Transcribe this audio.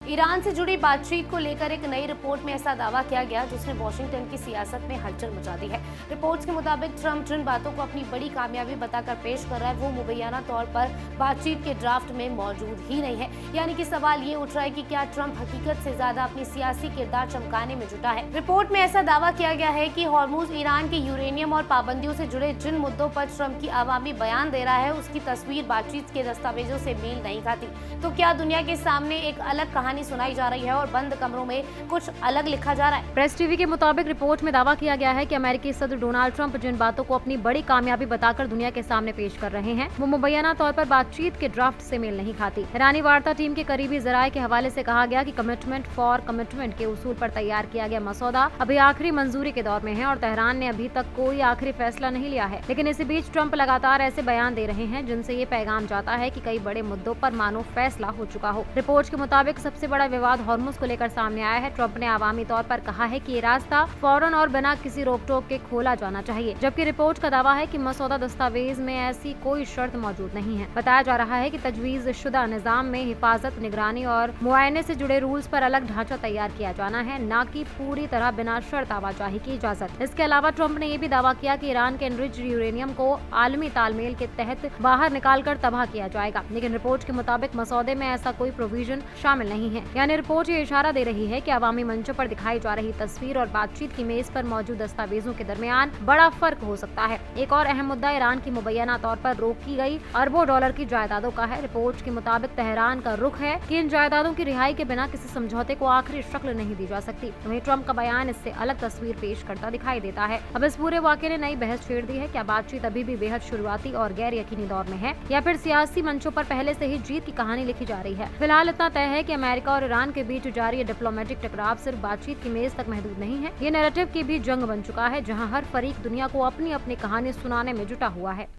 Iran से जुड़ी बातचीत को लेकर एक नई रिपोर्ट में ऐसा दावा किया गया जिसने वॉशिंगटन की सियासत में हलचल मचा दी है। रिपोर्ट्स के मुताबिक ट्रंप जिन बातों को अपनी बड़ी कामयाबी बताकर पेश कर रहा है वो मुबैना तौर पर बातचीत के ड्राफ्ट में मौजूद ही नहीं है। यानी कि सवाल ये उठ रहा है कि क्या ट्रंप हकीकत से ज्यादा अपनी सियासी किरदार चमकाने में जुटा है। रिपोर्ट में ऐसा दावा किया गया है कि हॉर्मुज ईरान के यूरेनियम और पाबंदियों से जुड़े जिन मुद्दों पर ट्रंप की आवामी बयान दे रहा है उसकी तस्वीर बातचीत के दस्तावेजों से मेल नहीं खाती। तो क्या दुनिया के सामने एक अलग कहानी सुनाई जा रही है और बंद कमरों में कुछ अलग लिखा जा रहा है। प्रेस टीवी के मुताबिक रिपोर्ट में दावा किया गया है कि अमेरिकी सदर डोनाल्ड ट्रंप जिन बातों को अपनी बड़ी कामयाबी बताकर दुनिया के सामने पेश कर रहे हैं वो मुबैना तौर पर बातचीत के ड्राफ्ट से मेल नहीं खाती। ईरानी वार्ता टीम के करीबी जराये के हवाले से कहा गया कि कमिटमेंट फॉर कमिटमेंट के उसूल पर तैयार किया गया मसौदा अभी आखिरी मंजूरी के दौर में है और तेहरान ने अभी तक कोई आखिरी फैसला नहीं लिया है। लेकिन इसी बीच ट्रंप लगातार ऐसे बयान दे रहे हैं जिनसे ये पैगाम जाता है कि कई बड़े मुद्दों पर मानो फैसला हो चुका हो। रिपोर्ट के मुताबिक सबसे बड़ा विवाद हॉर्मुज को लेकर सामने आया है। ट्रंप ने आवामी तौर पर कहा है कि ये रास्ता फौरन और बिना किसी रोक टोक के खोला जाना चाहिए, जबकि रिपोर्ट का दावा है कि मसौदा दस्तावेज में ऐसी कोई शर्त मौजूद नहीं है। बताया जा रहा है कि तजवीज शुदा निजाम में हिफाजत, निगरानी और मुआयने से जुड़े रूल्स पर अलग ढांचा तैयार किया जाना है, न कि पूरी तरह बिना शर्त आवाजाही की इजाजत। इसके अलावा ट्रंप ने ये भी दावा किया कि ईरान के एनरिच्ड यूरेनियम को आलमी तालमेल के तहत बाहर निकालकर तबाह किया जाएगा। लेकिन रिपोर्ट के मुताबिक मसौदे में ऐसा कोई प्रोविजन शामिल नहीं है। यानी रिपोर्ट ये इशारा दे रही है कि अवामी मंचों पर दिखाई जा रही तस्वीर और बातचीत की मेज पर मौजूद दस्तावेजों के दरमियान बड़ा फर्क हो सकता है। एक और अहम मुद्दा ईरान की मुबैना तौर पर रोकी गई अरबों डॉलर की जायदादों का है। रिपोर्ट के मुताबिक तेहरान का रुख है कि इन जायदादों की रिहाई के बिना किसी समझौते को आखिरी शक्ल नहीं दी जा सकती। वहीं ट्रंप का बयान इससे अलग तस्वीर पेश करता दिखाई देता है। अब इस पूरे वाक़े ने नई बहस छेड़ दी है। क्या बातचीत अभी भी बेहद शुरुआती और गैर यकीनी दौर में है या फिर सियासी मंचों पर पहले से ही जीत की कहानी लिखी जा रही है। फिलहाल इतना तय है कि अमेरिका और ईरान के बीच जारी डिप्लोमेटिक टकराव सिर्फ बातचीत की मेज तक महदूद नहीं है। ये नैरेटिव की भी जंग बन चुका है जहां हर फरीक दुनिया को अपनी अपनी कहानी सुनाने में जुटा हुआ है।